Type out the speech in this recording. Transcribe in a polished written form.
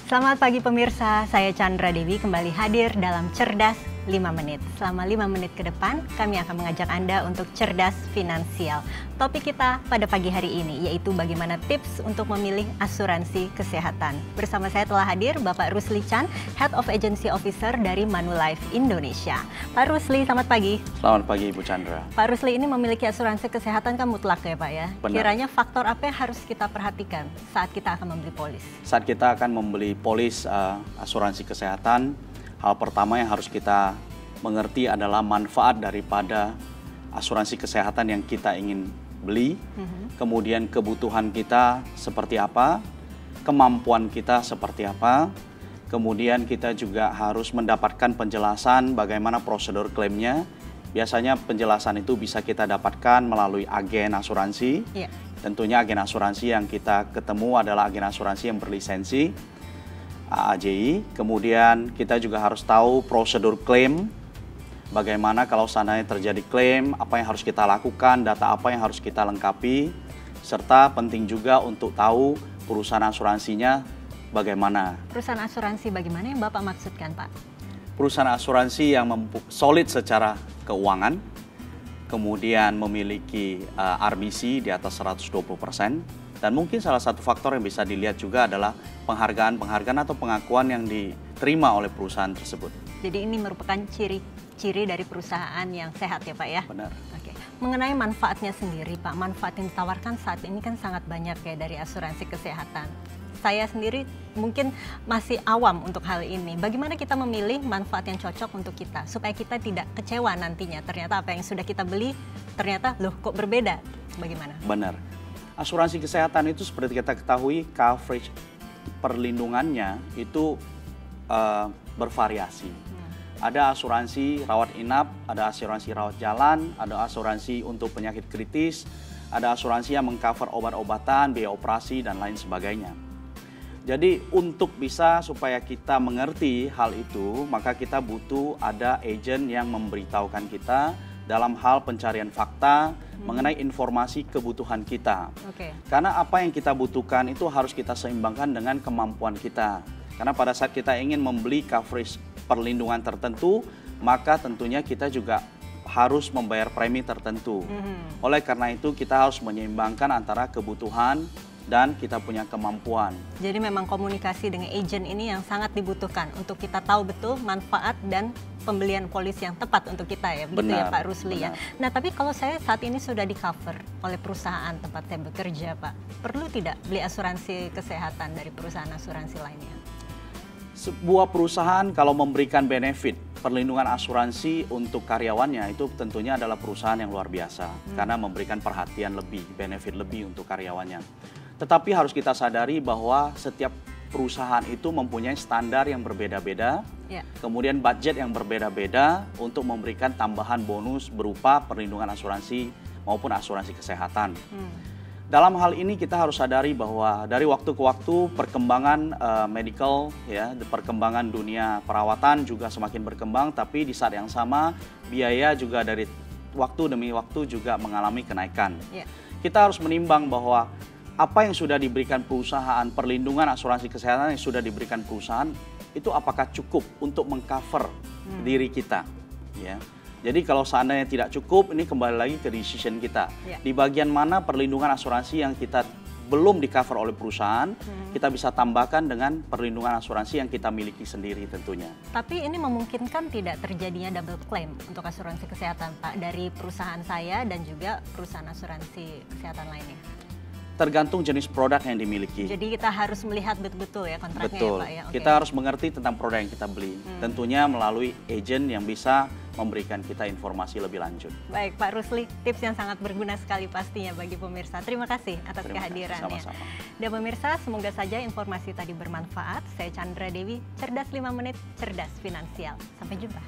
Selamat pagi pemirsa, saya Chandra Dewi kembali hadir dalam Cerdas 5 Menit. Selama 5 menit ke depan, kami akan mengajak Anda untuk cerdas finansial. Topik kita pada pagi hari ini yaitu bagaimana tips untuk memilih asuransi kesehatan. Bersama saya telah hadir Bapak Rusli Chan, Head of Agency Officer dari Manulife Indonesia. Pak Rusli, selamat pagi. Selamat pagi Ibu Chandra. Pak Rusli, ini memiliki asuransi kesehatan kan mutlak ya Pak ya? Benar. Kiranya faktor apa yang harus kita perhatikan saat kita akan membeli polis? Saat kita akan membeli polis asuransi kesehatan, hal pertama yang harus kita mengerti adalah manfaat daripada asuransi kesehatan yang kita ingin beli, kemudian kebutuhan kita seperti apa, kemampuan kita seperti apa, kemudian kita juga harus mendapatkan penjelasan bagaimana prosedur klaimnya. Biasanya penjelasan itu bisa kita dapatkan melalui agen asuransi. Iya. Tentunya agen asuransi yang kita ketemu adalah agen asuransi yang berlisensi AAJI. Kemudian kita juga harus tahu prosedur klaim, bagaimana kalau seandainya terjadi klaim, apa yang harus kita lakukan, data apa yang harus kita lengkapi, serta penting juga untuk tahu perusahaan asuransinya bagaimana. Perusahaan asuransi bagaimana yang Bapak maksudkan Pak? Perusahaan asuransi yang solid secara keuangan, kemudian memiliki RBC di atas 120%, dan mungkin salah satu faktor yang bisa dilihat juga adalah penghargaan atau pengakuan yang diterima oleh perusahaan tersebut. Jadi ini merupakan ciri-ciri dari perusahaan yang sehat ya Pak ya? Benar. Oke. Mengenai manfaatnya sendiri Pak, manfaat yang ditawarkan saat ini kan sangat banyak ya dari asuransi kesehatan. Saya sendiri mungkin masih awam untuk hal ini. Bagaimana kita memilih manfaat yang cocok untuk kita supaya kita tidak kecewa nantinya. Ternyata apa yang sudah kita beli ternyata loh kok berbeda. Bagaimana? Benar. Asuransi kesehatan itu seperti kita ketahui coverage perlindungannya itu bervariasi. Ada asuransi rawat inap, ada asuransi rawat jalan, ada asuransi untuk penyakit kritis, ada asuransi yang mengcover obat-obatan, biaya operasi dan lain sebagainya. Jadi untuk bisa supaya kita mengerti hal itu, maka kita butuh ada agen yang memberitahukan kita dalam hal pencarian fakta mengenai informasi kebutuhan kita. Karena apa yang kita butuhkan itu harus kita seimbangkan dengan kemampuan kita. Karena pada saat kita ingin membeli coverage perlindungan tertentu, maka tentunya kita juga harus membayar premi tertentu. Oleh karena itu kita harus menyeimbangkan antara kebutuhan dan kita punya kemampuan. Jadi memang komunikasi dengan agen ini yang sangat dibutuhkan untuk kita tahu betul manfaat dan pembelian polis yang tepat untuk kita ya, begitu ya Pak Rusli ya. Nah tapi kalau saya saat ini sudah di cover oleh perusahaan tempat saya bekerja Pak, perlu tidak beli asuransi kesehatan dari perusahaan asuransi lainnya? Sebuah perusahaan kalau memberikan benefit perlindungan asuransi untuk karyawannya itu tentunya adalah perusahaan yang luar biasa karena memberikan perhatian lebih, benefit lebih untuk karyawannya. Tetapi harus kita sadari bahwa setiap perusahaan itu mempunyai standar yang berbeda-beda, kemudian budget yang berbeda-beda untuk memberikan tambahan bonus berupa perlindungan asuransi maupun asuransi kesehatan. Dalam hal ini kita harus sadari bahwa dari waktu ke waktu perkembangan medical, ya, perkembangan dunia perawatan juga semakin berkembang, tapi di saat yang sama biaya juga dari waktu demi waktu juga mengalami kenaikan. Kita harus menimbang bahwa apa yang sudah diberikan perusahaan, perlindungan asuransi kesehatan yang sudah diberikan perusahaan, itu apakah cukup untuk mengcover diri kita. Ya. Jadi kalau seandainya tidak cukup, ini kembali lagi ke decision kita. Di bagian mana perlindungan asuransi yang kita belum di-cover oleh perusahaan, kita bisa tambahkan dengan perlindungan asuransi yang kita miliki sendiri tentunya. Tapi ini memungkinkan tidak terjadinya double claim untuk asuransi kesehatan Pak, dari perusahaan saya dan juga perusahaan asuransi kesehatan lainnya? Tergantung jenis produk yang dimiliki. Jadi kita harus melihat betul-betul ya kontraknya betul. Ya Pak ya? Kita harus mengerti tentang produk yang kita beli. Tentunya melalui agen yang bisa memberikan kita informasi lebih lanjut. Baik Pak Rusli, tips yang sangat berguna sekali pastinya bagi pemirsa. Terima kasih atas kehadirannya. Sama-sama. Dan pemirsa, semoga saja informasi tadi bermanfaat. Saya Chandra Dewi, Cerdas 5 Menit, Cerdas Finansial. Sampai jumpa.